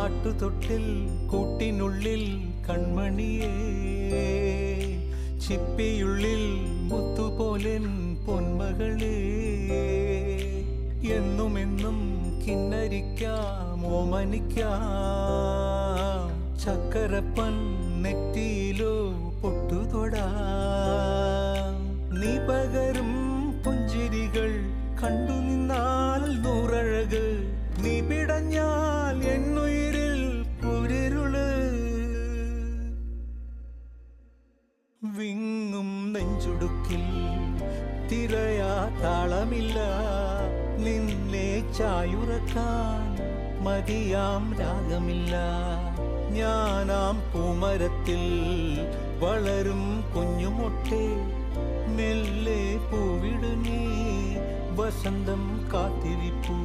ആട്ടുതൊട്ടിൽ കൂട്ടിനുള്ളിൽ കൺമണിയേ, ചിപ്പിയുള്ളിൽ മുത്തുപോലെൻ പൊന്മകളേ, എന്നുമെന്നും കിന്നരിക്കാം ഓമനിക്കാം, ചക്കരപ്പൻ നെറ്റിയിലോ പൊട്ടുതൊടാം. നീ പകരും പുഞ്ചിരികൾ കണ്ടു നിന്നാൽ നൂറഴക്, നീ പിടഞ്ഞാൽ എന്നുയിരിൽ കുരിരുള്. വിങ്ങും നെഞ്ചുടുക്കിൽ തിരയാ താളമില്ല, നിന്നെ ചായുറക്കാൻ മതിയാം രാഗമില്ല. ഞാനാം പൂമരത്തിൽ വളരും കുഞ്ഞുമൊട്ടെ, മെല്ലെ പൂവിടു നീ വസന്തം കാത്തിരിപ്പൂ.